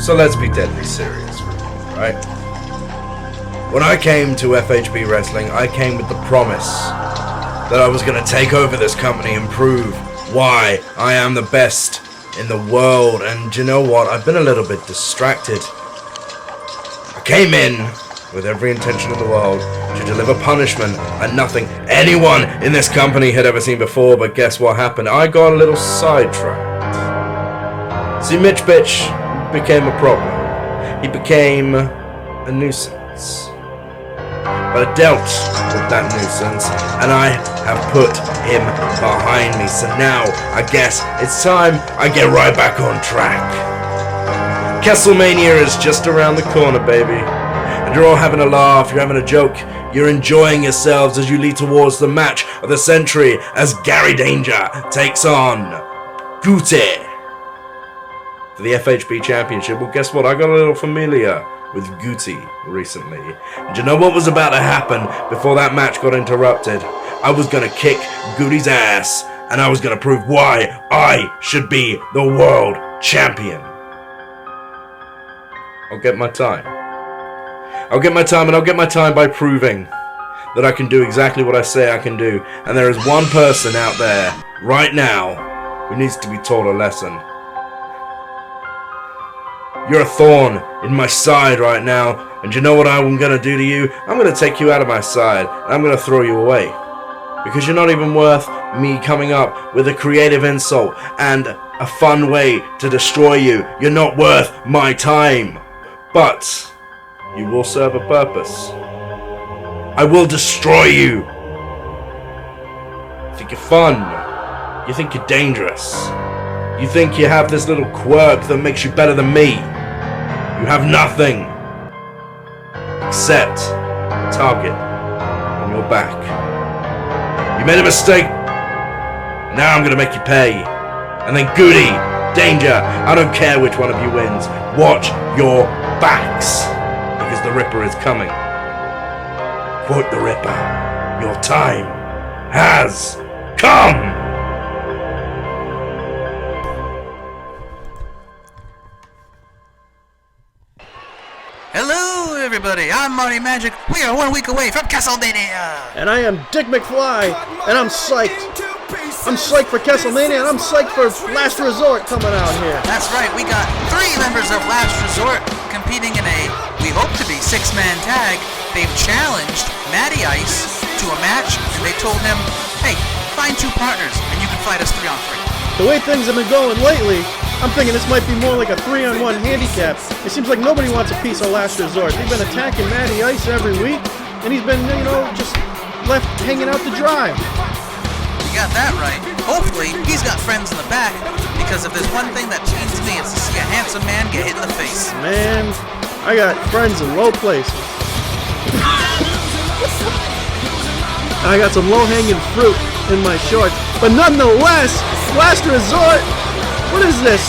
So let's be deadly serious for a minute, right? When I came to FHB Wrestling, I came with the promise that I was going to take over this company and prove why I am the best in the world. And you know what? I've been a little bit distracted. I came in with every intention in the world to deliver punishment and nothing anyone in this company had ever seen before, but guess what happened? I got a little sidetracked. See, Mitch Bitch became a problem. He became a nuisance. But I dealt with that nuisance, and I have put him behind me. So now, I guess, it's time I get right back on track. Kesselamania is just around the corner, baby. And you're all having a laugh, you're having a joke, you're enjoying yourselves as you lead towards the match of the century as Gary Danger takes on Guti for the FHB Championship. Well, guess what? I got a little familiar with Guti recently. And you know what was about to happen before that match got interrupted? I was going to kick Guti's ass, and I was going to prove why I should be the world champion. I'll get my time. I'll get my time, and I'll get my time by proving that I can do exactly what I say I can do. And there is one person out there right now who needs to be taught a lesson. You're a thorn in my side right now, and you know what I'm going to do to you? I'm going to take you out of my side, and I'm going to throw you away. Because you're not even worth me coming up with a creative insult and a fun way to destroy you. You're not worth my time. But you will serve a purpose. I will destroy you. You think you're fun. You think you're dangerous. You think you have this little quirk that makes you better than me. You have nothing except a target on your back. You made a mistake. Now I'm gonna make you pay. And then Guti, Danger, I don't care which one of you wins. Watch your backs, because the Ripper is coming. Quote the Ripper, your time has come. Hello, everybody. I'm Marty Magic. We are 1 week away from Kesselamania. And I am Dick McFly, and I'm psyched. I'm psyched for Kesselamania, and I'm psyched for Last Resort coming out here. That's right. We got 3 members of Last Resort competing in a, we hope to be, 6-man tag. They've challenged Matty Ice to a match, and they told him, hey, find 2 partners, and you can fight us 3-on-3. The way things have been going lately, I'm thinking this might be more like a 3-on-1 handicap. It seems like nobody wants a piece of Last Resort. They've been attacking Matty Ice every week, and he's been, just left hanging out to dry. You got that right. Hopefully, he's got friends in the back, because if there's one thing that pains me, it's to see a handsome man get hit in the face. Man, I got friends in low places. I got some low-hanging fruit in my shorts, but nonetheless, Last Resort. What is this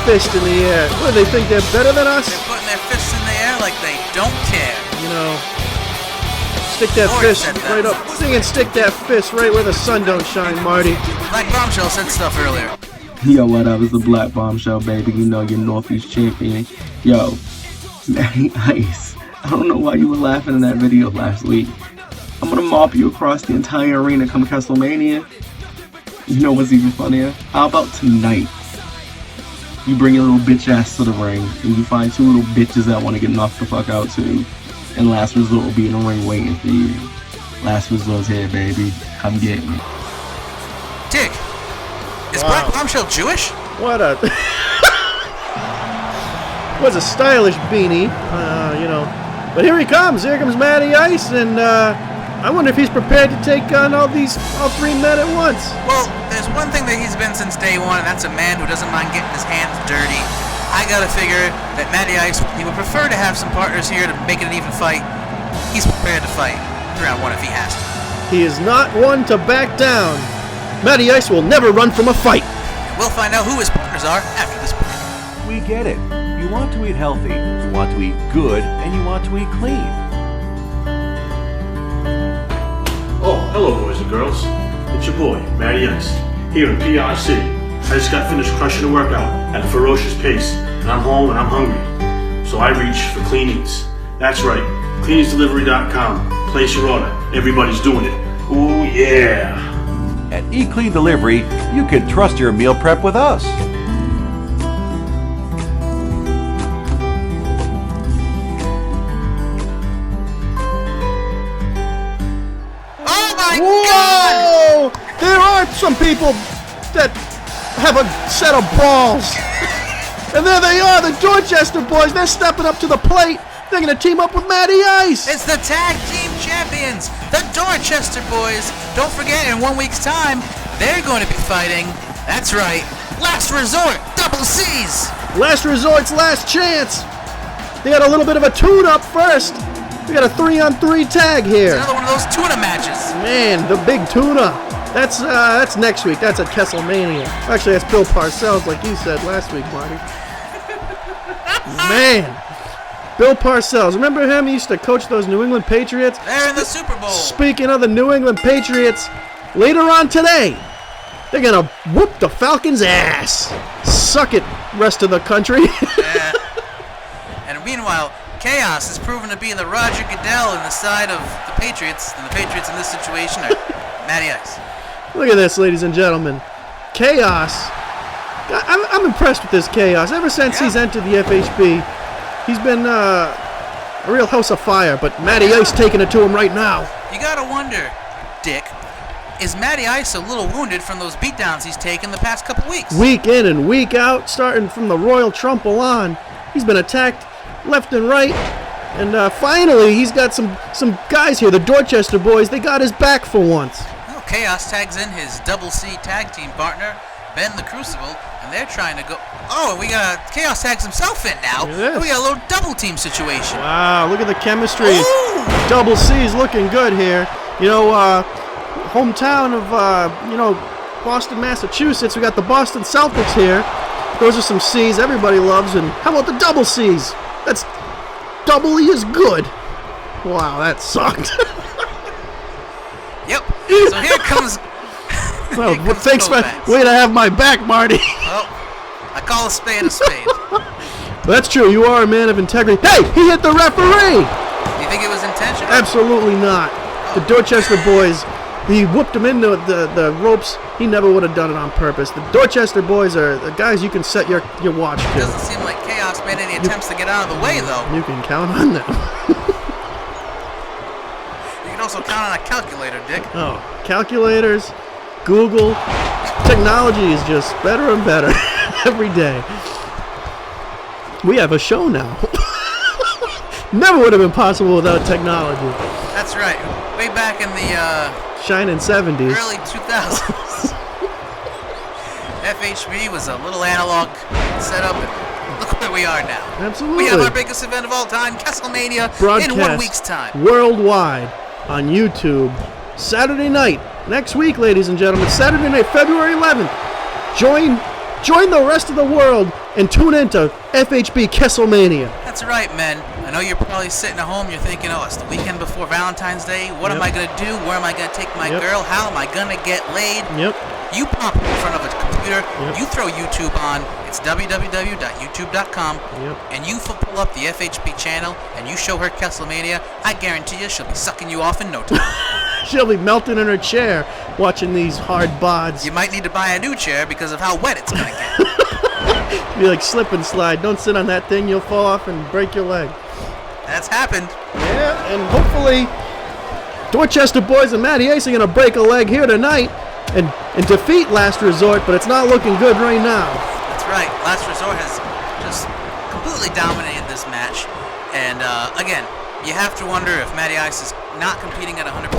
fist in the air? What, do they think they're better than us? They're putting their fists in the air like they don't care. Stick that fist right up. Stick that fist right where the sun don't shine, Marty. Blaque Bombshell said stuff earlier. Yo, what up? It's the Blaque Bombshell, baby. You know your Northeast champion. Yo, Matty Ice. I don't know why you were laughing in that video last week. I'm gonna mop you across the entire arena come Kesselamania. You know what's even funnier? How about tonight? You bring your little bitch ass to the ring, and you find 2 little bitches that want to get knocked the fuck out too. And Last Resort will be in the ring waiting for you. Last Resort's here, baby. Come get me. Dick, is Blaque Bombshell Jewish? What a... was a stylish beanie, But here he comes. Here comes Matty Ice, and I wonder if he's prepared to take on all 3 men at once. Well, there's one thing that he's been since day one, and that's a man who doesn't mind getting his hands dirty. I gotta figure that Matty Ice, he would prefer to have some partners here to make it an even fight. He's prepared to fight 3-on-1 if he has to. He is not one to back down. Matty Ice will never run from a fight. We'll find out who his partners are after this break. We get it. You want to eat healthy, you want to eat good, and you want to eat clean. Oh, hello boys and girls. It's your boy, Matty Ice, here in PRC. I just got finished crushing a workout at a ferocious pace, and I'm home and I'm hungry. So I reach for Clean Eats. That's right, cleaneatsdelivery.com. Place your order. Everybody's doing it. Ooh, yeah. At eClean Delivery, you can trust your meal prep with us. Oh my Whoa! There are some people that have a set of balls. And there they are, the Dorchester boys. They're stepping up to the plate. They're going to team up with Matty Ice. It's the tag team champions, the Dorchester boys. Don't forget, in 1 week's time, they're going to be fighting. That's right, Last Resort, Double C's. Last Resort's last chance. They got a little bit of a tune-up first. We got a 3-on-3 tag here. Another one of those tuna matches. Man, the big tuna. That's next week. That's at Kesselamania. Actually, that's Bill Parcells, like you said last week, Marty. Man. Bill Parcells. Remember him? He used to coach those New England Patriots. They're in the Super Bowl. Speaking of the New England Patriots, later on today, they're going to whoop the Falcons' ass. Suck it, rest of the country. Yeah. And meanwhile, Chaos is proven to be the Roger Goodell in the side of the Patriots, and the Patriots in this situation are Matty Ice. Look at this, ladies and gentlemen. Chaos. I'm impressed with this Chaos. Ever since he's entered the FHB, he's been a real house of fire, but Matty Ice taking it to him right now. You gotta wonder, Dick, is Matty Ice a little wounded from those beatdowns he's taken the past couple weeks? Week in and week out, starting from the Royal Trumple on, he's been attacked left and right, and finally he's got some guys here, the Dorchester boys. They got his back for once. Well, Chaos tags in his Double C tag team partner, Ben the Crucible, and they're trying to go. Oh, and we got Chaos tags himself in now. We got a little double team situation. Wow, look at the chemistry. Ooh. Double C's looking good here. You know, hometown of Boston, Massachusetts. We got the Boston Celtics here. Those are some C's everybody loves. And how about the double C's? That's doubly as good. Wow, that sucked. Yep. So here comes. Well, thanks for way to have my back, Marty. Well, I call a spade a spade. That's true. You are a man of integrity. Hey, he hit the referee. You think it was intentional? Absolutely not. The Dorchester boys, he whooped him into the ropes. He never would have done it on purpose. The Dorchester boys are the guys you can set your watch to. Doesn't seem like Chaos made any attempts to get out of the way, though. You can count on them. You can also count on a calculator, Dick. Oh, calculators, Google, technology is just better and better every day. We have a show now. Never would have been possible without technology. That's right. Way back in the Shining 70s. early 2000s. FHB was a little analog setup, and look where we are now. Absolutely. We have our biggest event of all time, Kesselamania, Broadcast in 1 week's time. worldwide on YouTube. Saturday night. Next week, ladies and gentlemen. Saturday night, February 11th. Join the rest of the world and tune into FHB Kesselamania. That's right, men. I know you're probably sitting at home, you're thinking, oh, it's the weekend before Valentine's Day. What am I going to do? Where am I going to take my girl? How am I going to get laid? Yep. You pop in front of a computer, you throw YouTube on, it's www.youtube.com, and you pull up the FHB channel, and you show her Kesselamania, I guarantee you she'll be sucking you off in no time. She'll be melting in her chair watching these hard bods. You might need to buy a new chair because of how wet it's going to get. Be like slip and slide. Don't sit on that thing, you'll fall off and break your leg. That's happened. Yeah, and hopefully Dorchester boys and Matty Ice are going to break a leg here tonight and defeat Last Resort, but it's not looking good right now. That's right. Last Resort has just completely dominated this match. And again, you have to wonder if Matty Ice is not competing at 100%.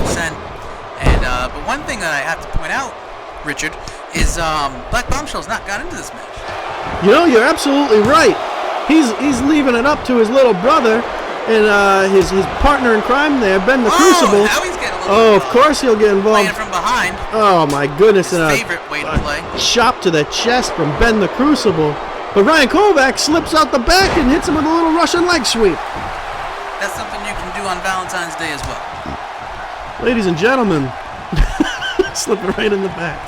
And but one thing that I have to point out, Richard, is Blaque Bombshell's not got into this match. You know, you're absolutely right. He's leaving it up to his little brother and his partner in crime there, Ben the Crucible. Now he's getting a little of course he'll get involved. Playing from behind. Oh my goodness! His favorite way to play. Chop to the chest from Ben the Crucible. But Ryan Kovac slips out the back and hits him with a little Russian leg sweep. That's something you can do on Valentine's Day as well. Ladies and gentlemen, slipping right in the back.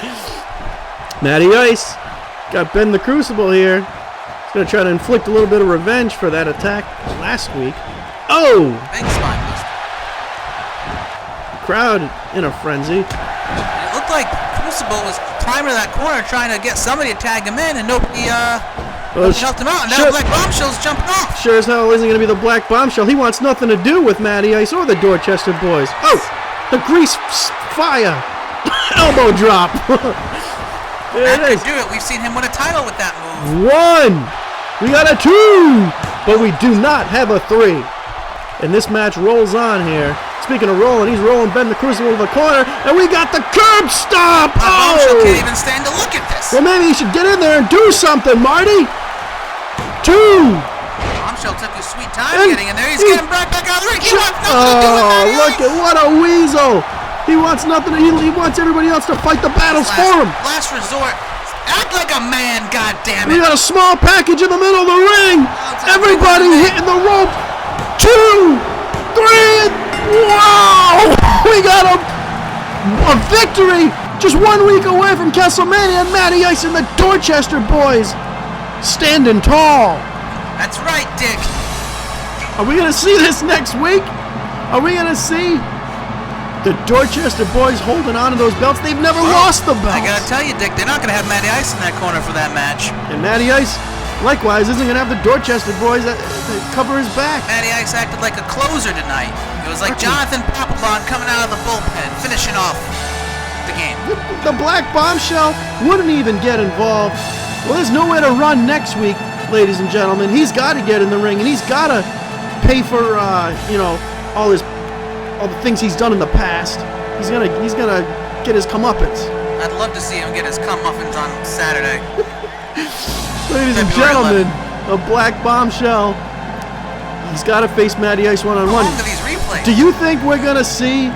Matty Ice Got Ben the Crucible here. He's going to try to inflict a little bit of revenge for that attack last week. Oh! Big spine buster. Crowd in a frenzy. It looked like Crucible was climbing to that corner trying to get somebody to tag him in, and nobody helped him out. And now Black Bombshell's jumping off. Sure as hell isn't going to be the Black Bombshell. He wants nothing to do with Matty Ice or the Dorchester boys. Oh! The grease fire. Elbow drop. There That it is. could do it. We've seen him win a title with that move. 1. We got a 2. But we do not have a 3. And this match rolls on here. Speaking of rolling, he's rolling Ben the Crucible to the corner, and we got the curb stomp! Bombshell can't even stand to look at this. Well, maybe he should get in there and do something, Marty! 2! Bombshell took his sweet time getting in there. He's getting right back out of the ring. He wants nothing to do with Matty Look Ice. at what a weasel! He wants nothing. He wants everybody else to fight the battles for him. Last resort. Act like a man, goddammit. We got a small package in the middle of the ring. Everybody hitting the rope. 2, 3. Wow! We got a victory. Just 1 week away from Kesselamania, and Matty Ice and the Dorchester boys standing tall. That's right, Dick. Are we gonna see this next week? Are we gonna see the Dorchester boys holding on to those belts? They've never lost the belts. I gotta tell you, Dick, they're not gonna have Matty Ice in that corner for that match. And Matty Ice, likewise, isn't gonna have the Dorchester boys that cover his back. Matty Ice acted like a closer tonight. It was like Jonathan Papelbon coming out of the bullpen, finishing off the game. The Black Bombshell wouldn't even get involved. Well, there's nowhere to run next week, ladies and gentlemen. He's got to get in the ring, and he's got to pay for all the things he's done in the past. He's gonna get his comeuppance. I'd love to see him get his comeuppance on Saturday. Ladies and February gentlemen, the Black Bombshell. He's got to face Matty Ice How one-on-one. long are these replays? Do you think we're gonna see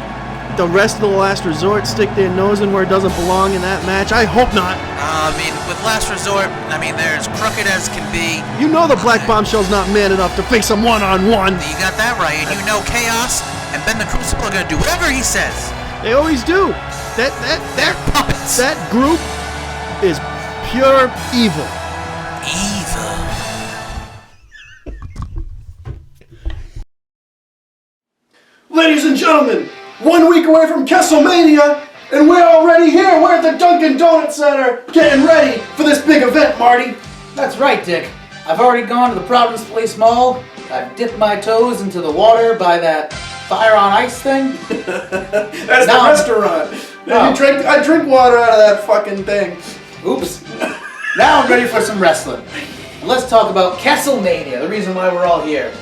the rest of the Last Resort stick their nose in where it doesn't belong in that match? I hope not. I mean, with Last Resort, they're as crooked as can be. You know the Black Bombshell's not man enough to face him one-on-one. You got that right. And you know Chaos and Ben the Crucible are going to do whatever he says. They always do. That Puppets. that group is pure evil. Evil. Ladies and gentlemen, 1 week away from Kesselamania, and we're already here. We're at the Dunkin' Donut Center, getting ready for this big event, Marty. That's right, Dick. I've already gone to the Providence Place Mall. I've dipped my toes into the water by that fire on ice thing. That's Now- the restaurant. Oh. I drink water out of that fucking thing. Oops. Now I'm ready for some wrestling. And let's talk about Kesselamania, the reason why we're all here.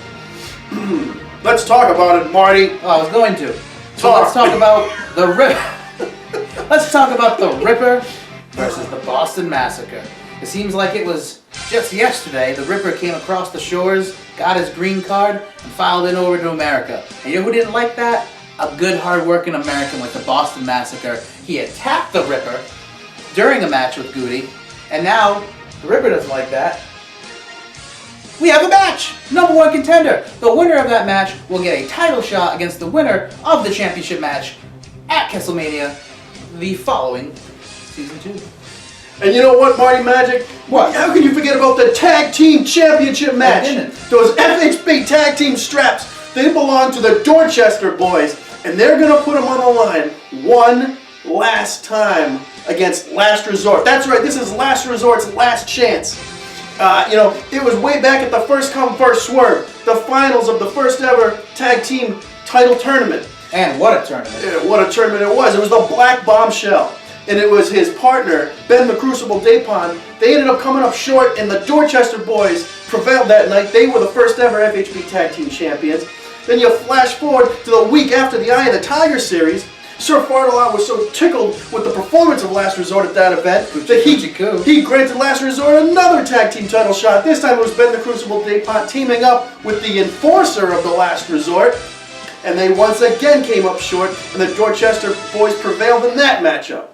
Let's talk about it, Marty. Oh, I was going to. So Talk. let's talk about the Ripper. Let's talk about the Ripper versus the Boston Massacre. It seems like it was just yesterday the Ripper came across the shores, got his green card, and filed in over to America. And you know who didn't like that? A good, hard-working American like the Boston Massacre. He attacked the Ripper during a match with Guti, and now the Ripper doesn't like that. We have a match! Number 1 contender. The winner of that match will get a title shot against the winner of the championship match at Kesselamania the following Season 2. And you know what, Marty Magic? What? How can you forget about the Tag Team Championship match? didn't. Those FHB Tag Team straps, they belong to the Dorchester boys, and they're going to put them on the line one last time against Last Resort. That's right, this is Last Resort's last chance. It was way back at the First Come First Swerve, the finals of the first ever Tag Team title tournament. And what a tournament. What a tournament it was. It was the Black Bombshell. And it was his partner, Ben the Crucible Dapon. They ended up coming up short, and the Dorchester boys prevailed that night. They were the first ever FHB Tag Team Champions. Then you flash forward to the week after the Eye of the Tiger series. Sir Farthelot was so tickled with the performance of Last Resort at that event that he granted Last Resort another tag team title shot. This time it was Ben the Crucible Dapont teaming up with the enforcer of the Last Resort. And they once again came up short, and the Dorchester boys prevailed in that matchup.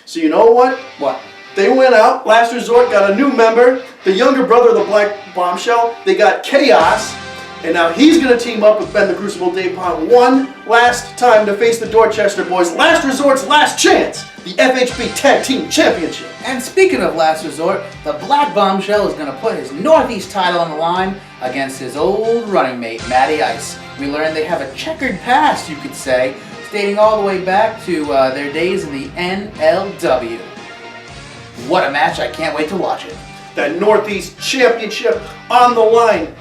So you know what? What? They went out, Last Resort got a new member, the younger brother of the Black Bombshell. They got Chaos, and now he's going to team up with Ben the Crucible Dapont one last time to face the Dorchester boys. Last Resort's last chance the FHB Tag Team Championship. And speaking of last resort, the Blaque Bombshell is going to put his Northeast title on the line against his old running mate, Matty Ice. We learned they have a checkered past, you could say, dating all the way back to their days in the NLW. What a match, I can't wait to watch it. That Northeast Championship on the line.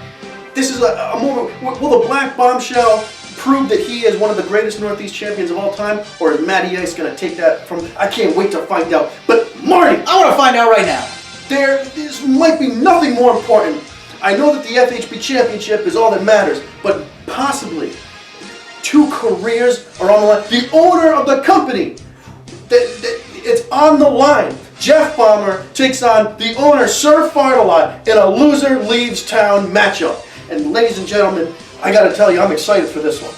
This is a moment. Will the Blaque Bombshell prove that he is one of the greatest Northeast champions of all time, or is Matty Ice going to take that from? I can't wait to find out. But Marty, I want to find out right now. This might be nothing more important. I know that the FHB Championship is all that matters, but possibly 2 careers are on the line. The owner of the company, it's on the line. Jeffbomber takes on the owner, Sir Fartalot, in a loser leaves town matchup. And ladies and gentlemen, I gotta tell you, I'm excited for this one.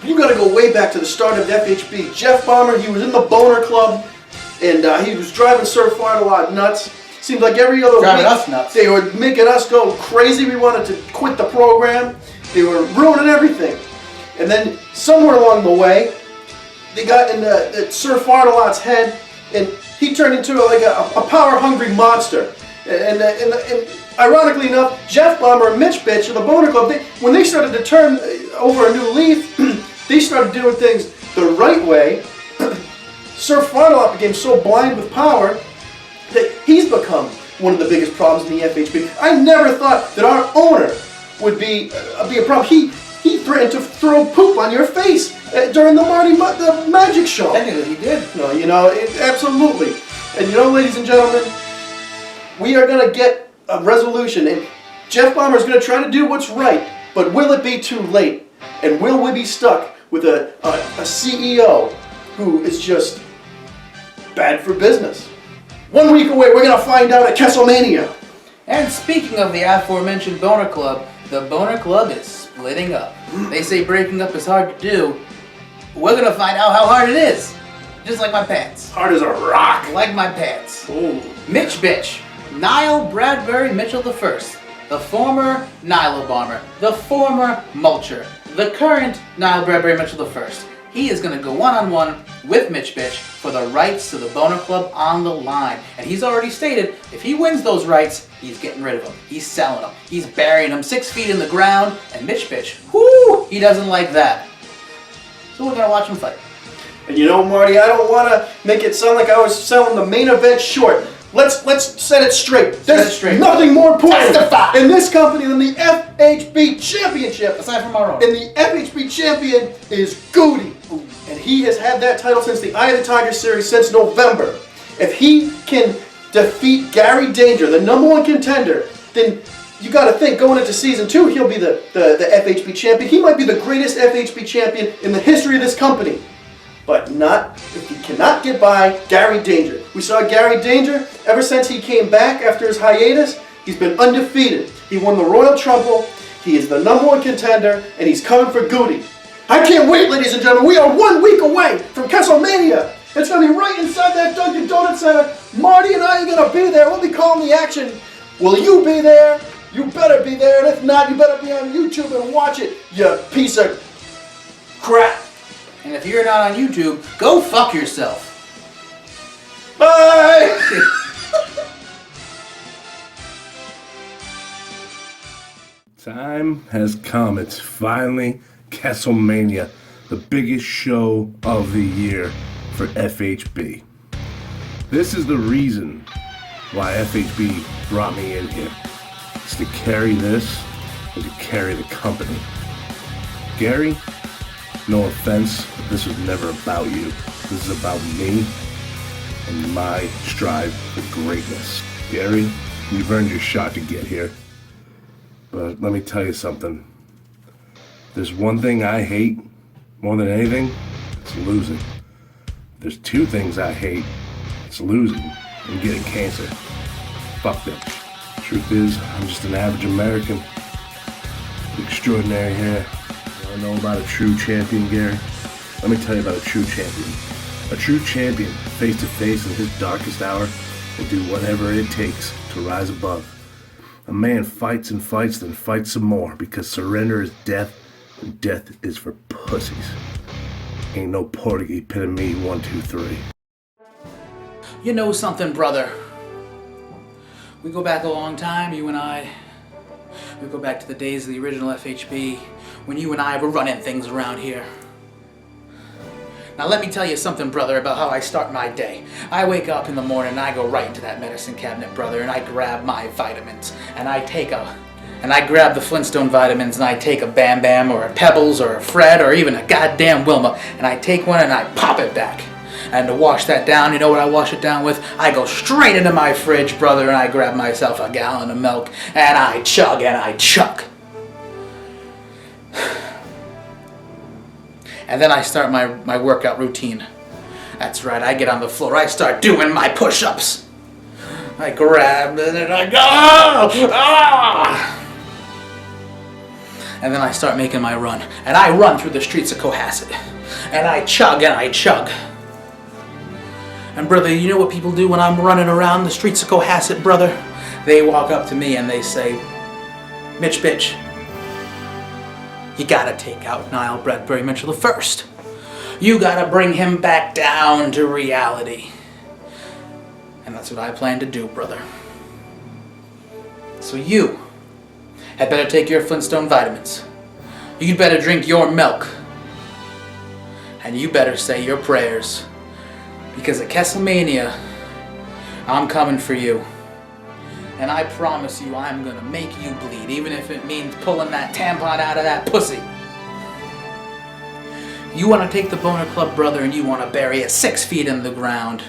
You gotta go way back to the start of FHB. Jeffbomber, he was in the Boner Club, and he was driving Sir Fartalot nuts. Seems like every other Driving week, us nuts. they were making us go crazy. We wanted to quit the program. They were ruining everything. And then somewhere along the way, they got in Sir Fartalot's head, and he turned into like a power-hungry monster. And ironically enough, Jeffbomber and Mitch Bitch of the Boner Club, when they started to turn over a new leaf, they started doing things the right way. Sir Fartalot became so blind with power that he's become one of the biggest problems in the FHB. I never thought that our owner would be a problem. He threatened to throw poop on your face during the magic show. Technically, he did. No, absolutely. And ladies and gentlemen, we are going to get a resolution, and Jeffbomber is going to try to do what's right, but will it be too late? And will we be stuck with a CEO who is just bad for business? 1 week away, we're going to find out at Kesselamania. And speaking of the aforementioned Boner Club, the Boner Club is splitting up. They say breaking up is hard to do. We're going to find out how hard it is. Just like my pants. Hard as a rock. Like my pants. Ooh. Mitch Bitch. Niall Bradbury Mitchell I. The former Nilo Bomber. The former Mulcher. The current Niall Bradbury Mitchell I. He is going to go one-on-one with Mitch Bitch for the rights to the Boner Club on the line. And he's already stated, if he wins those rights, he's getting rid of them. He's selling them. He's burying them 6 feet in the ground. And Mitch Bitch, whoo, he doesn't like that. So we're going to watch him fight. And Marty, I don't want to make it sound like I was selling the main event short. Let's set it straight. There's nothing more important in this company than the FHB Championship. Aside from our own. And the FHB champion is Guti. And he has had that title since the Eye of the Tiger series since November. If he can defeat Gary Danger, the #1 contender, then you got to think going into season 2, he'll be the FHB champion. He might be the greatest FHB champion in the history of this company. But not if he cannot get by Gary Danger. We saw Gary Danger ever since he came back after his hiatus. He's been undefeated. He won the Royal Rumble. He is the #1 contender, and he's coming for Guti. I can't wait, ladies and gentlemen. We are 1 week away from Kesselamania. It's going to be right inside that Dunkin' Donut Center. Marty and I are going to be there. We'll be calling the action. Will you be there? You better be there. And if not, you better be on YouTube and watch it, you piece of crap. And if you're not on YouTube, go fuck yourself. Bye! Time has come. It's finally Kesselamania, the biggest show of the year for FHB. This is the reason why FHB brought me in here. It's to carry this and to carry the company. Gary, no offense, but this was never about you. This is about me and my strive for greatness. Gary, you've earned your shot to get here. But let me tell you something. There's one thing I hate more than anything, it's losing. There's 2 things I hate, it's losing and getting cancer. Fuck them. Truth is, I'm just an average American. Extraordinary hair. You wanna know about a true champion, Gary? Let me tell you about a true champion. A true champion, face to face in his darkest hour, will do whatever it takes to rise above. A man fights and fights, then fights some more, because surrender is death, and death is for pussies. Ain't no Portuguese pitting me 1, 2, 3. You know something, brother? We go back a long time, you and I. We go back to the days of the original FHB, when you and I were running things around here. Now let me tell you something, brother, about how I start my day. I wake up in the morning and I go right into that medicine cabinet, brother, and I grab my vitamins, and I grab the Flintstone vitamins, and I take a Bam Bam or a Pebbles or a Fred or even a goddamn Wilma, and I take one and I pop it back. And to wash that down, you know what I wash it down with? I go straight into my fridge, brother, and I grab myself a gallon of milk, and I chug and I chug. And then I start my workout routine. That's right, I get on the floor, I start doing my push-ups. I grab it and I go, ah! And then I start making my run. And I run through the streets of Cohasset. And I chug and I chug. And brother, you know what people do when I'm running around the streets of Cohasset, brother? They walk up to me and they say, Mitch Bitch, you gotta take out Niall Bradbury Mitchell first. You gotta bring him back down to reality. And that's what I plan to do, brother. So you had better take your Flintstone vitamins. You better drink your milk. And you better say your prayers. Because at Kesselamania, I'm coming for you. And I promise you I'm gonna make you bleed, even if it means pulling that tampon out of that pussy. You wanna take the Boner Club, brother, and you wanna bury it 6 feet in the ground.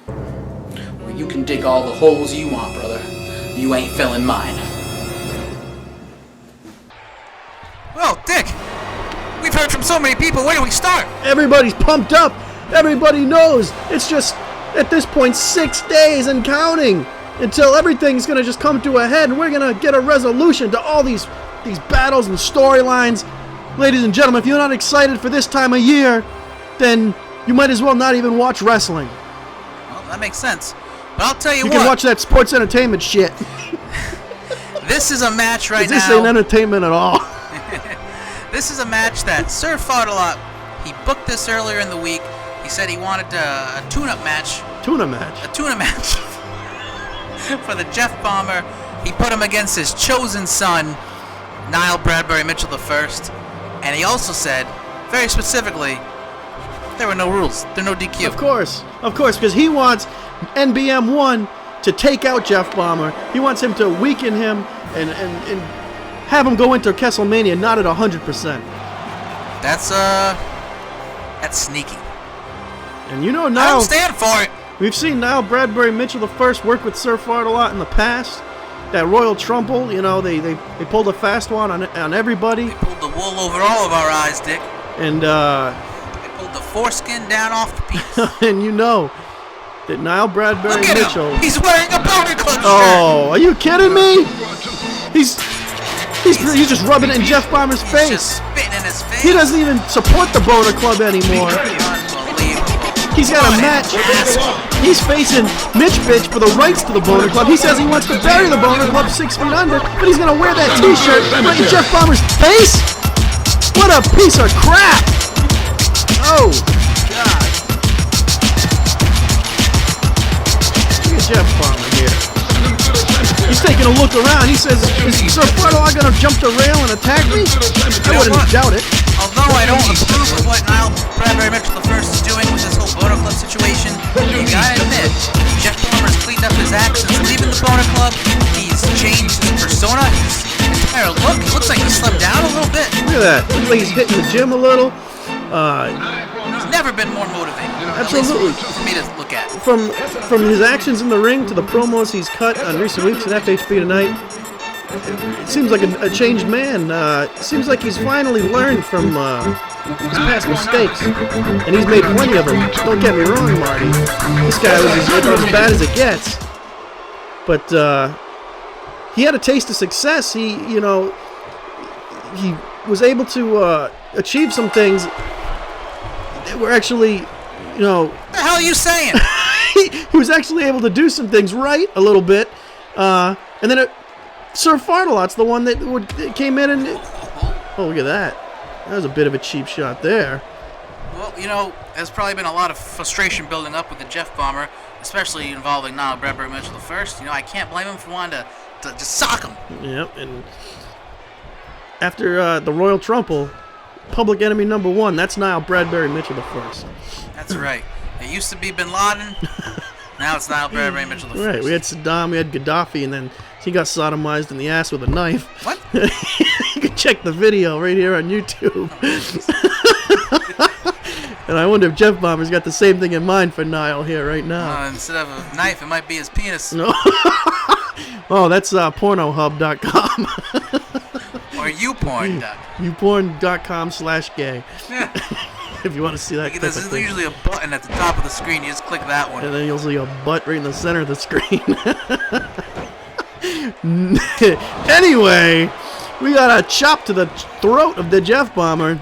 Well, you can dig all the holes you want, brother. You ain't filling mine. Well, Dick, we've heard from so many people. Where do we start? Everybody's pumped up. Everybody knows. It's just, at this point, 6 days and counting until everything's going to just come to a head and we're going to get a resolution to all these battles and storylines. Ladies and gentlemen, if you're not excited for this time of year, then you might as well not even watch wrestling. Well, that makes sense. But I'll tell you what. You can watch that sports entertainment shit. This is a match right now. This ain't entertainment at all. This is a match that Sir fought a lot. He booked this earlier in the week. He said he wanted a tune-up match. Tuna match? A tuna match for the Jeffbomber. He put him against his chosen son, Niall Bradbury Mitchell I. And he also said, very specifically, there were no rules. There are no DQ. Of course, because he wants NBM 1 to take out Jeffbomber. He wants him to weaken him and have him go into Kesselamania not at 100%. That's sneaky. And you know I now, don't stand for it. we've seen Niall Bradbury Mitchell I work with Sir Fart a lot in the past. That Royal Trumple, you know, they pulled a fast one on everybody. They pulled the wool over all of our eyes, Dick. And they pulled the foreskin down off the penis. and you know that Niall Bradbury Look at Mitchell. him. He's wearing a Boner Club shirt. Oh, are you kidding me? He's just rubbing it in Jeffbomber's He's face. just spitting in his face. He doesn't even support the Boner Club anymore. Unbelievable. He's got a match. He's facing Mitch Bitch for the rights to the Boner Club. He says he wants to bury the Boner Club 6 feet under, but he's gonna wear that T-shirt right in Jeffbomber's face. What a piece of crap! Oh God! Look at Jeffbomber here. He's taking a look around. He says, "Is Sir Fartlaw gonna jump the rail and attack me?" I wouldn't doubt it. Although I don't approve of what Niall Bradbury Mitchell I is doing with this whole Boner Club situation, you gotta admit, Jeffbomber's cleaned up his act since leaving the Boner Club. He's changed his persona, his entire look. It looks like he slimmed down a little bit. Look at that. Looks like he's hitting the gym a little. He's never been more motivated. Absolutely. At least for me to look at. From his actions in the ring to the promos he's cut on recent weeks in FHB tonight, it seems like a changed man. Seems like he's finally learned from his past mistakes, and he's made plenty of them. Don't get me wrong, Marty. This guy was as bad as it gets, but he had a taste of success. He was able to achieve some things that were actually, What the hell are you saying? he was actually able to do some things right a little bit, and then Sir Fartlot's the one that came in and... Oh, look at that. That was a bit of a cheap shot there. Well, you know, there's probably been a lot of frustration building up with the Jeffbomber, especially involving Niall Bradbury Mitchell I. You know, I can't blame him for wanting to just sock him. Yep, and after the Royal Trumple, public enemy number 1, that's Niall Bradbury Mitchell I. That's right. It used to be Bin Laden. Now it's Niall Bradbury Mitchell I. Right, we had Saddam, we had Gaddafi, and then he got sodomized in the ass with a knife. What? You can check the video right here on YouTube. And I wonder if Jeffbomber's got the same thing in mind for Niall here right now. Instead of a knife, it might be his penis. No. Oh, that's pornohub.com. Or YouPorn. YouPorn.com/gay. If you want to see that. There's usually a button at the top of the screen. You just click that one. And then you'll see a butt right in the center of the screen. Anyway, we got a chop to the throat of the Jeffbomber.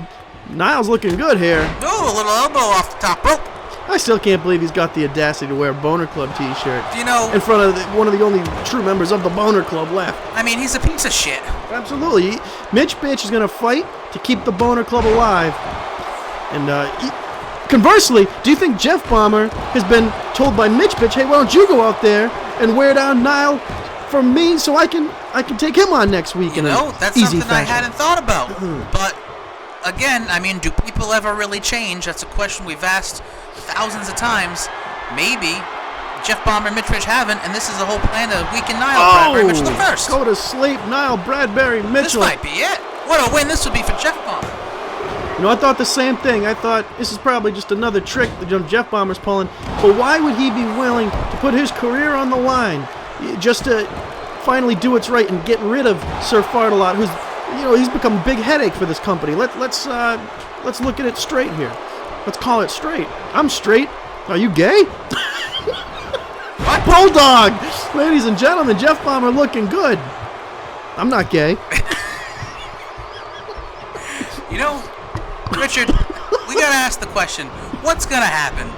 Niall's looking good here. Oh, a little elbow off the top rope. I still can't believe he's got the audacity to wear a Boner Club t-shirt. You know, in front of one of the only true members of the Boner Club left. I mean, he's a piece of shit. Absolutely. Mitch Bitch is going to fight to keep the Boner Club alive. And conversely, do you think Jeffbomber has been told by Mitch Bitch, hey, why don't you go out there and wear down Niall for me so I can take him on next week you in know, an that's easy something I fashion. hadn't thought about. But again, I mean, do people ever really change? That's a question we've asked thousands of times. Maybe Jeffbomber and Mitch Bitch haven't, and this is the whole plan to weaken Niall Bradbury Mitchell the first. Go to sleep, Niall Bradbury Mitchell. This might be it. What a win this would be for Jeffbomber. You know, I thought the same thing. I thought this is probably just another trick that Jeffbomber's pulling. But why would he be willing to put his career on the line just to finally do what's right and get rid of Sir Fartalot, who's, you know, he's become a big headache for this company. Let's look at it straight here. Let's call it straight. I'm straight. Are you gay? What? Bulldog! Ladies and gentlemen, Jeffbomber looking good. I'm not gay. You know, Richard, we gotta ask the question, what's gonna happen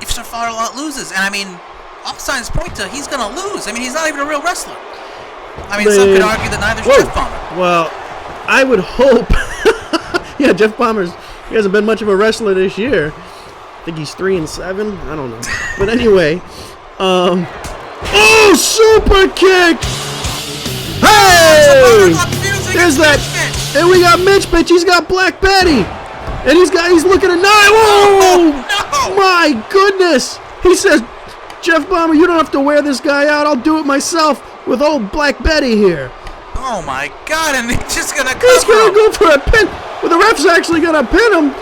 if Sir Fartalot loses? And I mean, all signs point to he's gonna lose. I mean, he's not even a real wrestler. I mean, some could argue that neither's Jeffbomber. Well, I would hope. Yeah, Jeffbomber's, he hasn't been much of a wrestler this year. I think he's 3-7. I don't know. But anyway, oh, super kick! Hey! There's that. And we got Mitch Bitch. He's got Black Betty. And he's looking at Niall. Oh, no! My goodness. He says, Jeffbomber, you don't have to wear this guy out. I'll do it myself with old Black Betty here. Oh my God! And he's just gonna go. He's gonna go for a pin. Well, the ref's actually gonna pin him.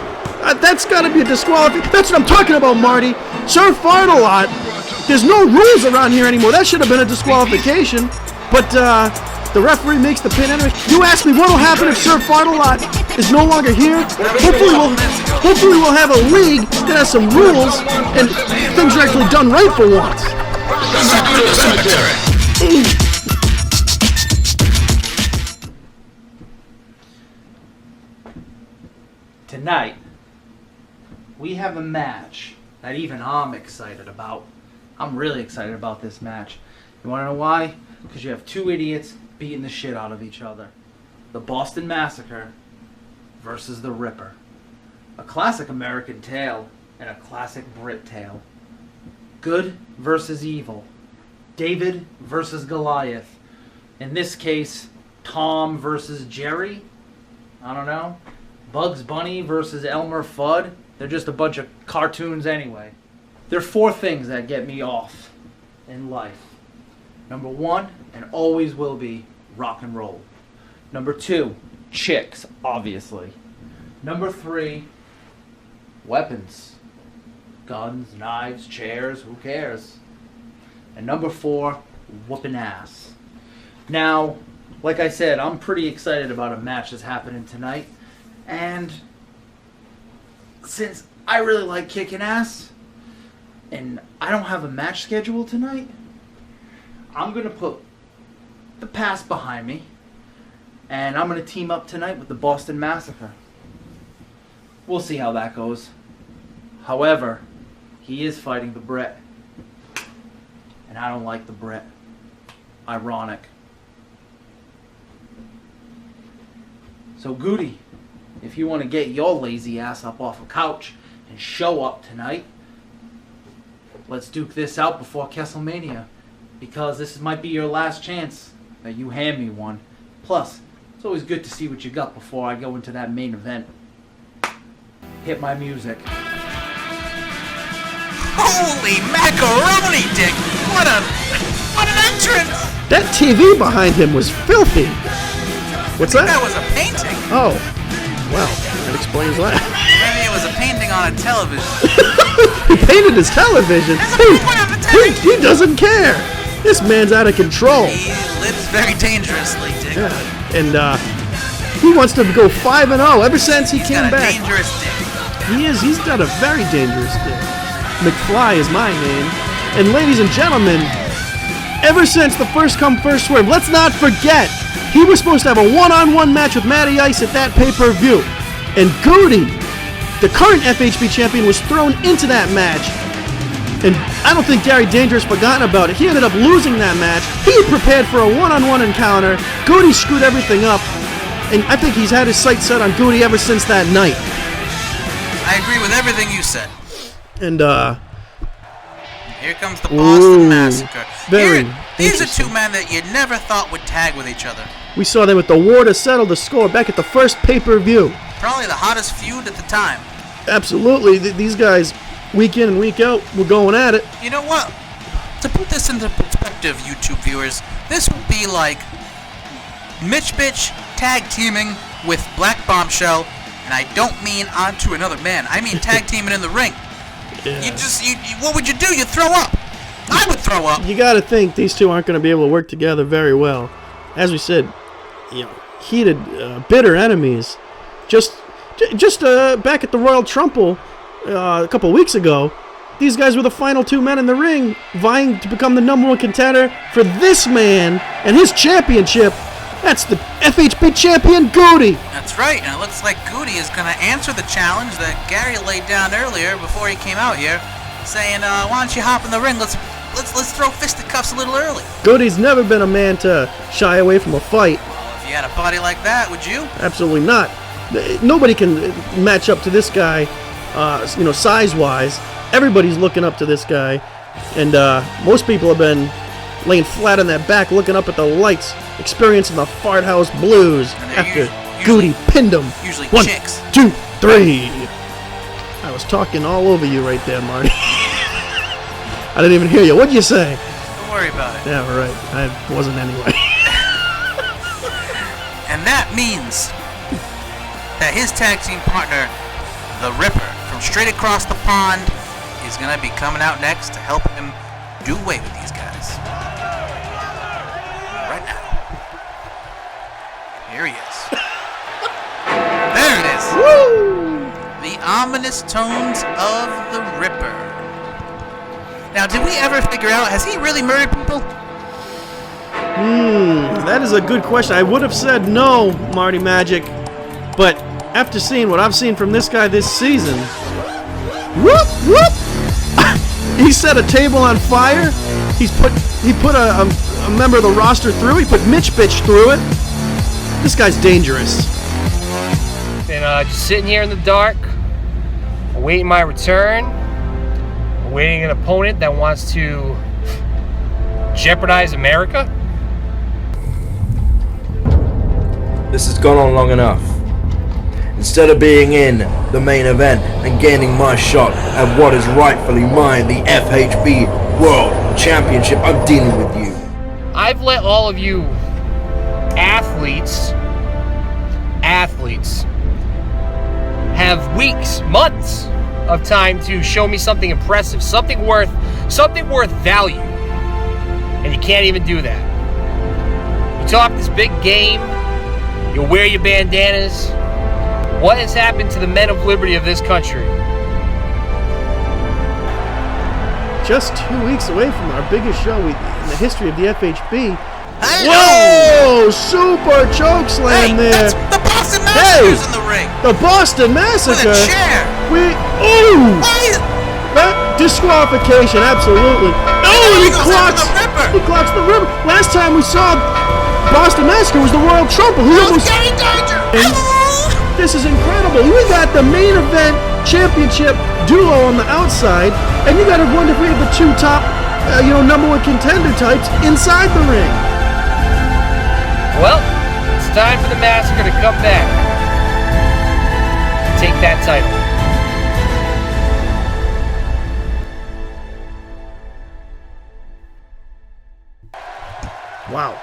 That's gotta be a disqualification. That's what I'm talking about, Marty. Sir Fartalot. There's no rules around here anymore. That should have been a disqualification. But the referee makes the pin anyway. You asked me what will happen if Sir Fartalot is no longer here. Hopefully we'll have a league that has some rules and things are actually done right for once. Tonight, we have a match that even I'm excited about. I'm really excited about this match. You want to know why? Because you have two idiots beating the shit out of each other. The Boston Massacre versus the Ripper. A classic American tale and a classic Brit tale. Good versus evil. David versus Goliath. In this case, Tom versus Jerry. I don't know. Bugs Bunny versus Elmer Fudd. They're just a bunch of cartoons anyway. There are four things that get me off in life. Number one, and always will be, rock and roll. Number two, chicks, obviously. Number three, weapons. Guns, knives, chairs, who cares? And number four, whooping ass. Now, like I said, I'm pretty excited about a match that's happening tonight. And since I really like kicking ass, and I don't have a match scheduled tonight, I'm going to put the past behind me, and I'm going to team up tonight with the Boston Massacre. We'll see how that goes. However, he is fighting the Bret, and I don't like the Bret. Ironic. So Guti, if you want to get your lazy ass up off a couch and show up tonight, let's duke this out before Kesselamania, because this might be your last chance that you hand me one. Plus, it's always good to see what you got before I go into that main event. Hit my music. Holy macaroni, Dick! What an entrance! That TV behind him was filthy. What's That that? was a painting. Oh, well, that explains that. Maybe it was a painting on a television. He painted his television. There's a penguin on the television. He doesn't care. This man's out of control. He lives very dangerously, Dick. Yeah. And he wants to go 5-0 ever since he He's came got a back. dangerous dick. He's got a very dangerous dick. McFly is my name. And ladies and gentlemen, ever since the first come first swerve, let's not forget, he was supposed to have a one-on-one match with Matty Ice at that pay-per-view. And Guti, the current FHB champion, was thrown into that match. And I don't think Gary Dangerous forgotten about it. He ended up losing that match. He prepared for a one-on-one encounter. Guti screwed everything up. And I think he's had his sights set on Guti ever since that night. I agree with everything you said. And, Here comes the Boston Massacre. very These are interesting. two men that you never thought would tag with each other. we saw them with the war to settle the score back at the first pay-per-view. Probably the hottest feud at the time. Absolutely. These guys, week in and week out, were going at it. You know what? To put this into perspective, YouTube viewers, this would be like Mitch Bitch tag teaming with Blaque Bombshell, and I don't mean onto another man. I mean tag teaming in the ring. Yeah. What would you do? You'd throw up. I would throw up. You got to think these two aren't going to be able to work together very well. As we said, heated, bitter enemies. Just back at the Royal Trumple a couple weeks ago, these guys were the final two men in the ring, vying to become the #1 contender for this man and his championship. That's the FHB champion, Guti. That's right, and it looks like Guti is going to answer the challenge that Gary laid down earlier before he came out here, saying, "Why don't you hop in the ring? Let's throw fisticuffs a little early." Guti's never been a man to shy away from a fight. Well, if you had a body like that, would you? Absolutely not. Nobody can match up to this guy, size-wise. Everybody's looking up to this guy, and most people have been laying flat on that back, looking up at the lights, experiencing the fart house blues after Guti pinned him. Usually 1, chicks. 2, 3. I was talking all over you right there, Marty. I didn't even hear you. What'd you say? Don't worry about it. Yeah, right. I wasn't anyway. And that means that his tag team partner, the Ripper, from straight across the pond, is going to be coming out next to help him do away with these guys. Right now. Here he is. There it is. Woo! The ominous tones of the Ripper. Now, did we ever figure out, has he really murdered people? That is a good question. I would have said no, Marty Magic, but after seeing what I've seen from this guy this season, whoop whoop, he set a table on fire. He put a member of the roster through. He put Mitch Bitch through it. This guy's dangerous. Been just sitting here in the dark, awaiting my return, awaiting an opponent that wants to jeopardize America. This has gone on long enough. Instead of being in the main event and gaining my shot at what is rightfully mine, the FHB World Championship, I'm dealing with you. I've let all of you athletes have weeks, months of time to show me something impressive, something worth value. And you can't even do that. You talk this big game, you wear your bandanas. What has happened to the men of liberty of this country? Just 2 weeks away from our biggest show in the history of the FHB. Hello! Whoa! Super choke slam Hey, there. that's the Boston Massacre's in the ring. The Boston Massacre. With a chair. That disqualification, absolutely. Oh, he he goes clocks. after the Ripper. He clocks the Ripper. Last time we saw Boston Massacre was the Royal Trumple. He almost. Gary Danger. This is incredible. We got the main event championship duo on the outside, and you got to wonder if we have the two top, number one contender types inside the ring. Well, it's time for the Massacre to come back. Take that title. Wow.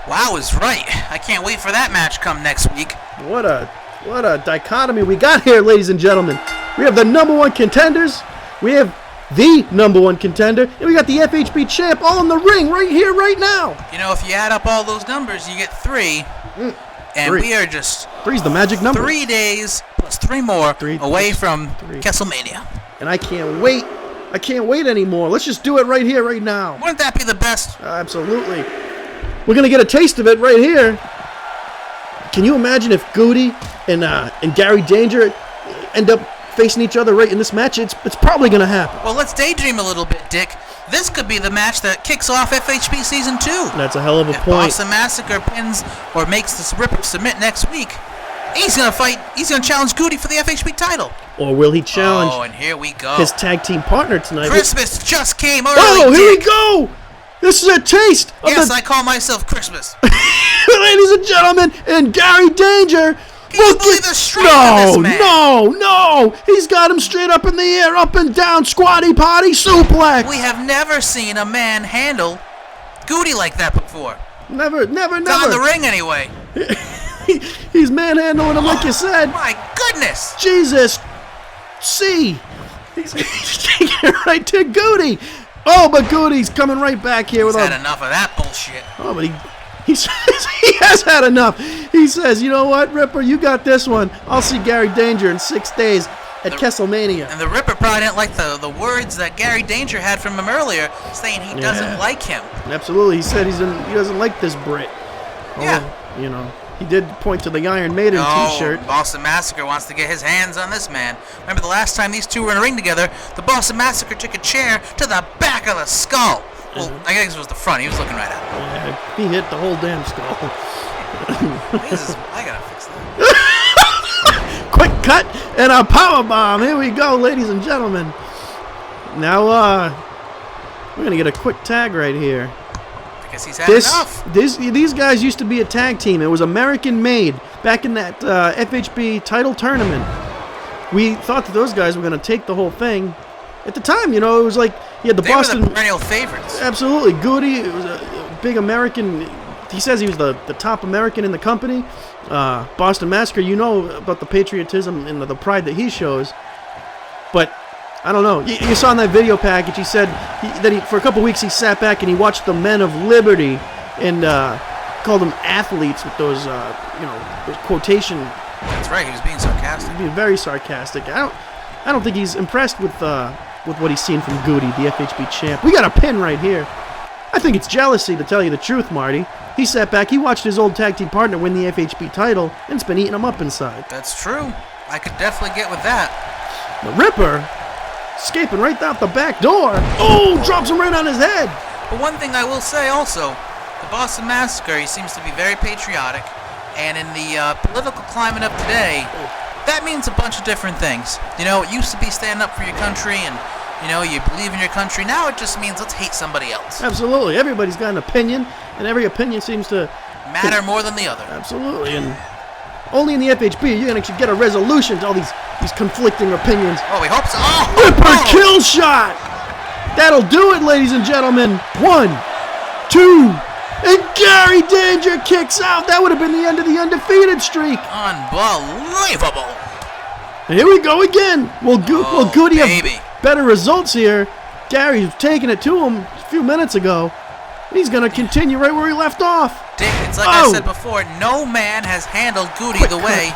Wow is right. I can't wait for that match come next week. What a dichotomy we got here, ladies and gentlemen. We have the number one contenders, we have the number one contender, and we got the FHB champ all in the ring right here, right now. You know, if you add up all those numbers, you get 3. And Three. We are just 3's the magic number. 3 days plus 3 more away from Kesselamania. And I can't wait. I can't wait anymore. Let's just do it right here, right now. Wouldn't that be the best? Absolutely. We're going to get a taste of it right here. Can you imagine if Guti and Gary Danger end up facing each other right in this match? It's probably going to happen. Well, let's daydream a little bit, Dick. This could be the match that kicks off FHB Season 2. That's a hell of a if point. Boston Massacre pins or makes this Ripper submit next week, he's going to fight. He's going to challenge Guti for the FHB title. Or will he challenge and here we go. his tag team partner tonight? Christmas just came early, Oh, here Dick. we go! This is a taste of Yes, I call myself Christmas. Ladies and gentlemen, and Gary Danger. Can you believe the strength of this man? No! He's got him straight up in the air, up and down, squatty potty suplex. We have never seen a man handle Guti like that before. Never. Not in the ring, anyway. He's manhandling him like you said. My goodness! Jesus. See. He's taking it right to Guti. Oh, but Guti's coming right back here with He's had enough of that bullshit. Oh, but he says he has had enough. He says, you know what, Ripper, you got this one. I'll see Gary Danger in 6 days at Kesselamania. And the Ripper probably didn't like the words that Gary Danger had from him earlier, saying he doesn't like him. Absolutely. He said he doesn't like this Brit. Yeah. He did point to the Iron Maiden t-shirt. Boston Massacre wants to get his hands on this man. Remember the last time these two were in a ring together, the Boston Massacre took a chair to the back of the skull. Well, I guess it was the front. He was looking right at it. Yeah, he hit the whole damn skull. I gotta fix that. Quick cut and a power bomb. Here we go, ladies and gentlemen. Now, we're gonna get a quick tag right here. I guess he's had enough. These guys used to be a tag team. It was American made back in that FHB title tournament. We thought that those guys were gonna take the whole thing. At the time, it was like you had the Boston. Were the perennial favorites. Absolutely, Guti. It was a big American. He says he was the top American in the company. Boston Massacre, you know about the patriotism and the pride that he shows. But I don't know. You saw in that video package, he said that for a couple weeks he sat back and he watched the Men of Liberty and called them athletes with those, those quotation. That's right. He was being sarcastic. Being very sarcastic. I don't think he's impressed with what he's seen from Guti, the FHB champ. We got a pin right here. I think it's jealousy, to tell you the truth, Marty. He sat back, he watched his old tag team partner win the FHB title, and it's been eating him up inside. That's true. I could definitely get with that. The Ripper, escaping right out the back door. Oh, drops him right on his head. But one thing I will say also, the Boston Massacre, he seems to be very patriotic, and in the political climate of today, that means a bunch of different things. It used to be stand up for your country and, you believe in your country. Now it just means let's hate somebody else. Absolutely. Everybody's got an opinion, and every opinion seems to matter more than the other. Absolutely. And only in the FHB you're going to get a resolution to all these conflicting opinions. Oh, we hope so. Ripper kill shot. That'll do it, ladies and gentlemen. 1, 2, and Gary Danger kicks out. That would have been the end of the undefeated streak. Unbelievable. And here we go again. Will Guti have better results here? Gary's taking it to him a few minutes ago. He's going to continue right where he left off. Dick, it's like I said before, no man has handled Guti the way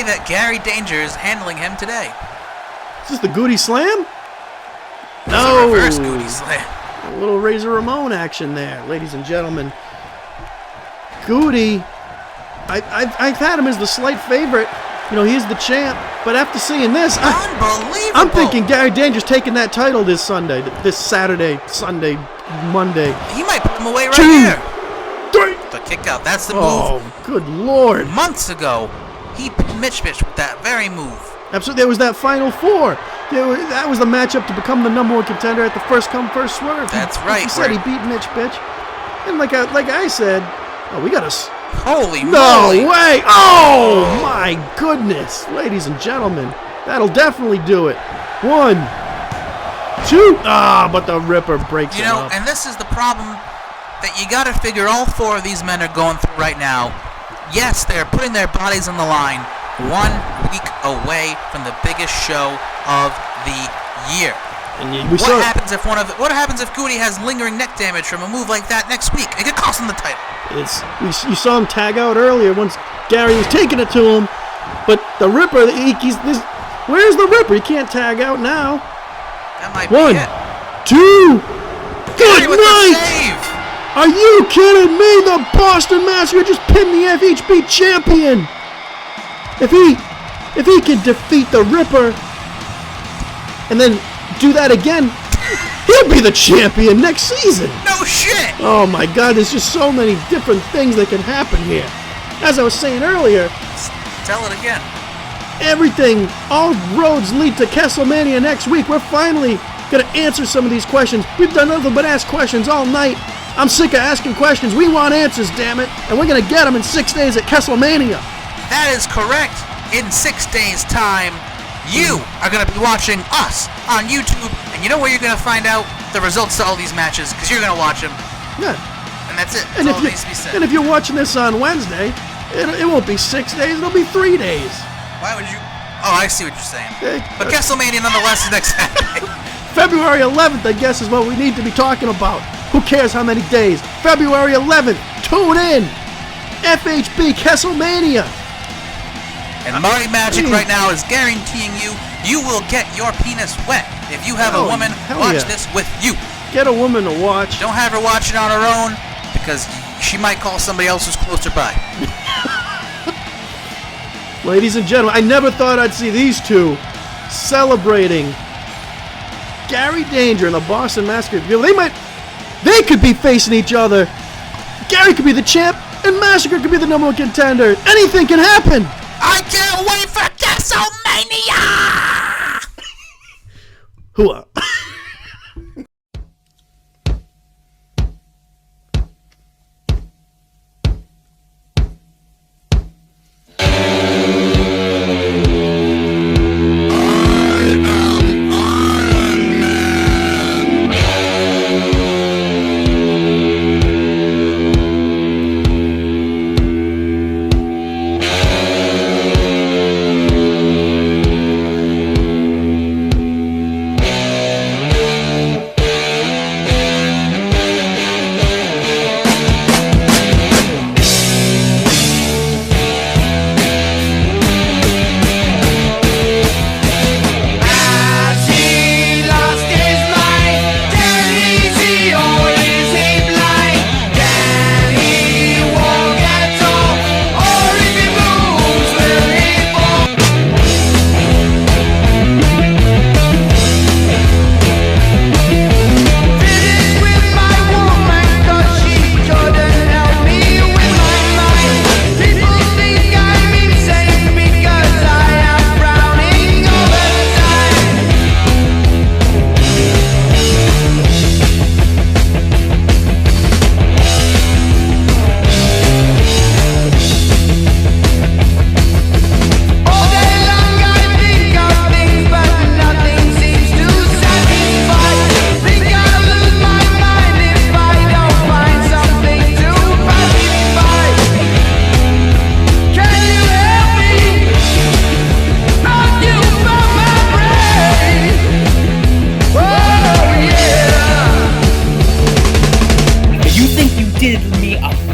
that Gary Danger is handling him today. Is this the Guti slam? No. Reverse Guti slam. A little Razor Ramon action there, ladies and gentlemen. Guti, I've had him as the slight favorite. He's the champ. But after seeing this, unbelievable. I'm thinking Gary Danger's taking that title this Sunday, this Saturday, Sunday, Monday. He might put him away right here. 3. The kick out. That's the move. Oh, good Lord. Months ago, he pinned Mitch Bitch with that very move. Absolutely. There was that Final 4. That was the matchup to become the number 1 contender at the first come, first swerve. That's right. He said he beat Mitch Bitch. And like I said, we got to... Holy No moly. way! Oh, my goodness. Ladies and gentlemen, that'll definitely do it. 1, 2. But the Ripper breaks it up. And this is the problem that you got to figure all 4 of these men are going through right now. Yes, they're putting their bodies on the line 1 week away from the biggest show of the year. And What happens if Guti has lingering neck damage from a move like that next week? It could cost him the title. You saw him tag out earlier once Gary was taking it to him, but the Ripper, where's the Ripper? He can't tag out now. That might 1, be it. 2. Good Gary with night. the save. Are you kidding me? The Boston Massacre just pinned the FHB champion. If he can defeat the Ripper and then do that again, he'll be the champion next season. No shit. Oh my God, there's just so many different things that can happen here. As I was saying earlier, Tell it again. everything, all roads lead to Kesselamania next week. We're finally going to answer some of these questions. We've done nothing but ask questions all night. I'm sick of asking questions. We want answers, damn it. And we're going to get them in 6 days at Kesselamania. That is correct. In 6 days' time, you are going to be watching us on YouTube, and you know where you're going to find out the results to all these matches, because you're going to watch them. Yeah. And that's it. And That's all that needs to be said. if you're watching this on Wednesday, it won't be 6 days. It'll be 3 days. Why would you? Oh, I see what you're saying. Hey, But Kesselamania nonetheless is next Saturday. February 11th, I guess, is what we need to be talking about. Who cares how many days? February 11th, tune in. FHB Kesselamania. And Marty Magic right now is guaranteeing you will get your penis wet if you have a woman watch this with you. Get a woman to watch. Don't have her watch it on her own, because she might call somebody else who's closer by. Ladies and gentlemen, I never thought I'd see these two celebrating Gary Danger and the Boston Massacre. They could be facing each other. Gary could be the champ, and Massacre could be the number 1 contender. Anything can happen. I can't wait for Kesselamania! Hooah.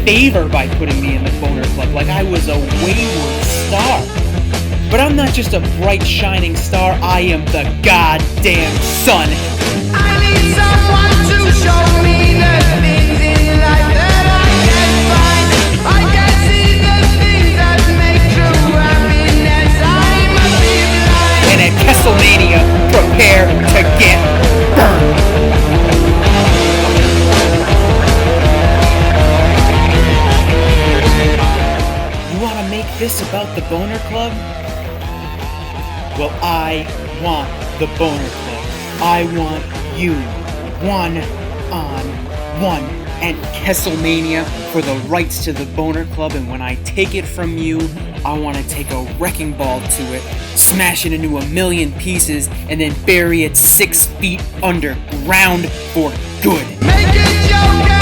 favor by putting me in the Boner Club, like I was a wayward star. But I'm not just a bright, shining star, I am the goddamn sun. I need someone to show me the things in life that I can't find. I can see the things that make true happiness. I must be blind. And at Kesselamania, prepare to get burned. the Boner Club? Well, I want the Boner Club. I want you, 1-on-1, and Kesselamania for the rights to the Boner Club, and when I take it from you, I want to take a wrecking ball to it, smash it into 1,000,000 pieces, and then bury it 6 feet underground for good. Make it your